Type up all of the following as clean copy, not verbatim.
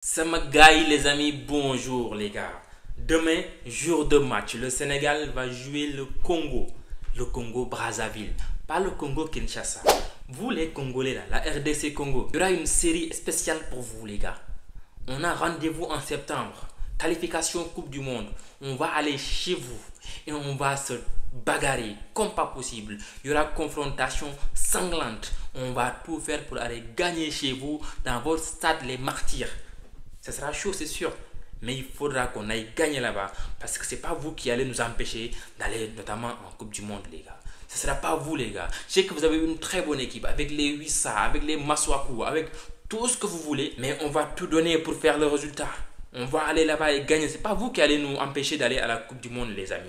Sama gars les amis, bonjour les gars. Demain, jour de match, le Sénégal va jouer le Congo Brazzaville, pas le Congo Kinshasa. Vous les Congolais là, la RDC Congo, il y aura une série spéciale pour vous les gars. On a rendez-vous en septembre, qualification Coupe du Monde. On va aller chez vous et on va se bagarrer comme pas possible. Il y aura confrontation sanglante. On va tout faire pour aller gagner chez vous dans votre stade les Martyrs. Ça sera chaud, c'est sûr. Mais il faudra qu'on aille gagner là-bas. Parce que c'est pas vous qui allez nous empêcher d'aller notamment en Coupe du Monde, les gars. Ce ne sera pas vous, les gars. Je sais que vous avez une très bonne équipe avec les Wissa, avec les Maswaku, avec tout ce que vous voulez. Mais on va tout donner pour faire le résultat. On va aller là-bas et gagner. Ce n'est pas vous qui allez nous empêcher d'aller à la Coupe du Monde, les amis.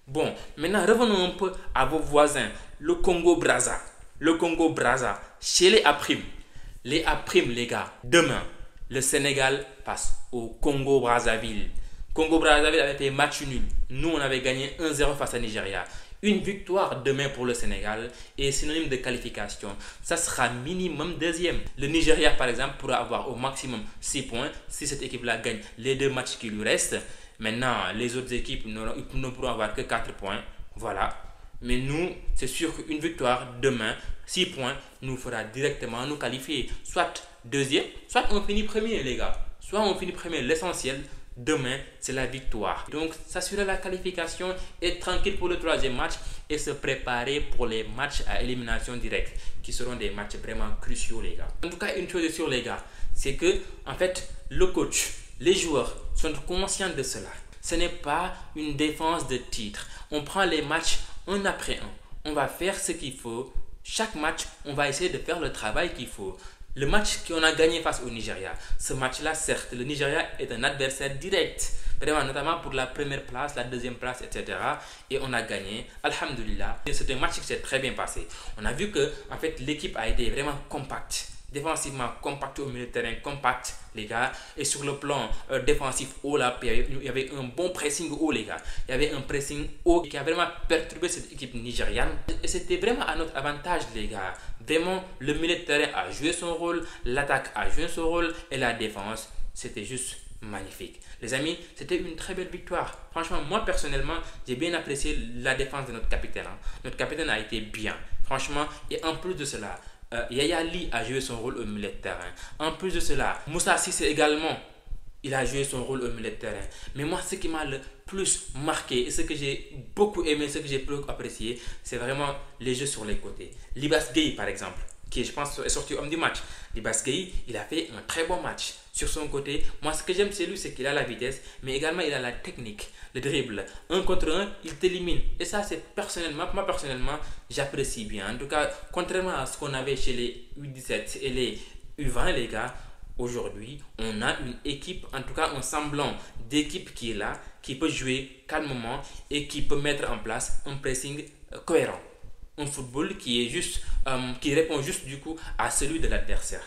Bon, maintenant revenons un peu à vos voisins. Le Congo-Brazza. Le Congo-Brazza. Chez les A'. Les A', les gars. Demain, le Sénégal passe au Congo-Brazzaville. Congo-Brazzaville avait fait match nul. Nous, on avait gagné 1-0 face à Nigeria. Une victoire demain pour le Sénégal est synonyme de qualification. Ça sera minimum deuxième. Le Nigeria, par exemple, pourra avoir au maximum 6 points si cette équipe-là gagne les 2 matchs qui lui restent. Maintenant, les autres équipes ne pourront avoir que 4 points. Voilà. Mais nous, c'est sûr qu'une victoire demain, 6 points, nous fera directement nous qualifier. Soit deuxième, soit on finit premier, les gars. Soit on finit premier. L'essentiel, demain, c'est la victoire. Donc, s'assurer la qualification, être tranquille pour le 3e match et se préparer pour les matchs à élimination directe, qui seront des matchs vraiment cruciaux, les gars. En tout cas, une chose est sûre, les gars, c'est que, en fait, le coach, les joueurs sont conscients de cela. Ce n'est pas une défense de titre. On prend les matchs un après un. On va faire ce qu'il faut. Chaque match, on va essayer de faire le travail qu'il faut. Le match qu'on a gagné face au Nigeria, ce match-là, certes, le Nigeria est un adversaire direct, vraiment, notamment pour la première place, la deuxième place, etc. Et on a gagné, alhamdoulilah. C'est un match qui s'est très bien passé. On a vu que, en fait, l'équipe a été vraiment compacte. Défensivement compact au milieu de terrain, compact les gars, et sur le plan défensif haut là, il y avait un bon pressing haut les gars, il y avait un pressing haut qui a vraiment perturbé cette équipe nigériane et c'était vraiment à notre avantage les gars. Vraiment le milieu de terrain a joué son rôle, l'attaque a joué son rôle et la défense c'était juste magnifique. Les amis, c'était une très belle victoire. Franchement, moi personnellement, j'ai bien apprécié la défense de notre capitaine. Notre capitaine a été bien, franchement, et en plus de cela, Yaya Ly a joué son rôle au milieu de terrain. En plus de cela, Moussa Cissé également, il a joué son rôle au milieu de terrain. Mais moi, ce qui m'a le plus marqué et ce que j'ai beaucoup aimé, ce que j'ai beaucoup apprécié, c'est vraiment les jeux sur les côtés. Libas Gueye, par exemple, qui je pense est sorti homme du match. Libas Gueye, il a fait un très bon match. Sur son côté, moi ce que j'aime chez lui, c'est qu'il a la vitesse, mais également il a la technique, le dribble. Un contre un, il t'élimine. Et ça, c'est personnellement, moi personnellement, j'apprécie bien. En tout cas, contrairement à ce qu'on avait chez les U17 et les U20, les gars, aujourd'hui, on a une équipe, en tout cas un semblant d'équipe qui est là, qui peut jouer calmement et qui peut mettre en place un pressing cohérent. Un football qui est juste, qui répond juste du coup à celui de l'adversaire.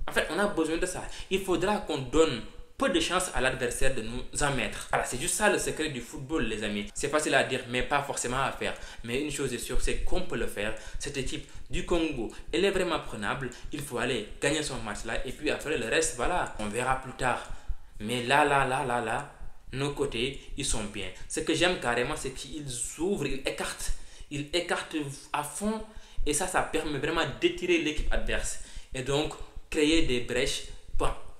En fait, on a besoin de ça. Il faudra qu'on donne peu de chance à l'adversaire de nous en mettre. Voilà, c'est juste ça le secret du football, les amis. C'est facile à dire, mais pas forcément à faire. Mais une chose est sûre, c'est qu'on peut le faire. Cette équipe du Congo, elle est vraiment prenable. Il faut aller gagner son match là. Et puis après, le reste, voilà, on verra plus tard. Mais là, nos côtés, ils sont bien. Ce que j'aime carrément, c'est qu'ils ouvrent, ils écartent. Ils écartent à fond. Et ça permet vraiment d'étirer l'équipe adverse. Et donc, créer des brèches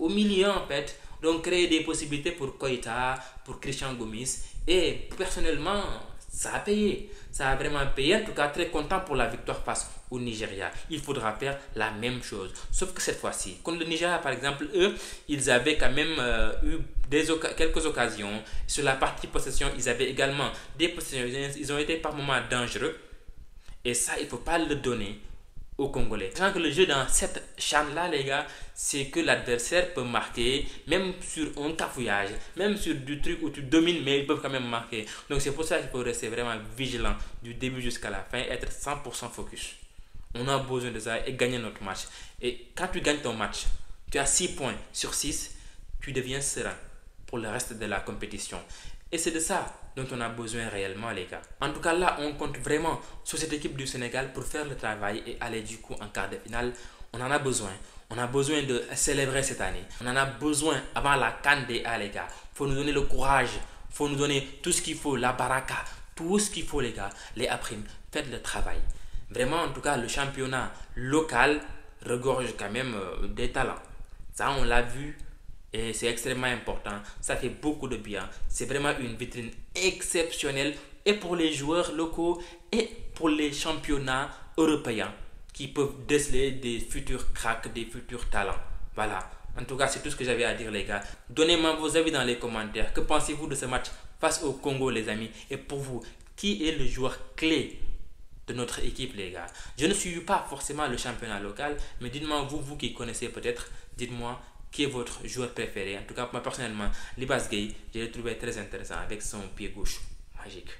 au milieu en fait, donc créer des possibilités pour Koïta, pour Christian Gomis et personnellement ça a payé, ça a vraiment payé. En tout cas très content pour la victoire face au Nigeria. Il faudra faire la même chose, sauf que cette fois-ci contre le Nigeria par exemple, eux ils avaient quand même eu quelques occasions sur la partie possession. Ils avaient également des possessions, ils ont été par moments dangereux et ça il ne faut pas le donner aux Congolais. Sachant que le jeu dans cette CHAN-là, les gars, c'est que l'adversaire peut marquer, même sur un cafouillage, même sur du truc où tu domines, mais ils peuvent quand même marquer. Donc c'est pour ça qu'il faut rester vraiment vigilant du début jusqu'à la fin, être 100% focus. On a besoin de ça et gagner notre match. Et quand tu gagnes ton match, tu as 6 points sur 6, tu deviens serein pour le reste de la compétition. Et c'est de ça dont on a besoin réellement, les gars. En tout cas, là, on compte vraiment sur cette équipe du Sénégal pour faire le travail et aller du coup en quart de finale. On en a besoin. On a besoin de célébrer cette année. On en a besoin avant la CAN des A, les gars. Il faut nous donner le courage. Il faut nous donner tout ce qu'il faut, la baraka, tout ce qu'il faut, les gars. Les A-Prime, faites le travail. Vraiment, en tout cas, le championnat local regorge quand même des talents. Ça, on l'a vu et c'est extrêmement important. Ça fait beaucoup de bien. C'est vraiment une vitrine exceptionnelle et pour les joueurs locaux et pour les championnats européens qui peuvent déceler des futurs cracks, des futurs talents. Voilà. En tout cas, c'est tout ce que j'avais à dire, les gars. Donnez-moi vos avis dans les commentaires. Que pensez-vous de ce match face au Congo, les amis? Et pour vous, qui est le joueur clé de notre équipe, les gars? Je ne suis pas forcément le championnat local, mais dites-moi, vous qui connaissez peut-être, dites-moi qui est votre joueur préféré. En tout cas, moi personnellement, Libas Gay, je l'ai trouvé très intéressant avec son pied gauche magique.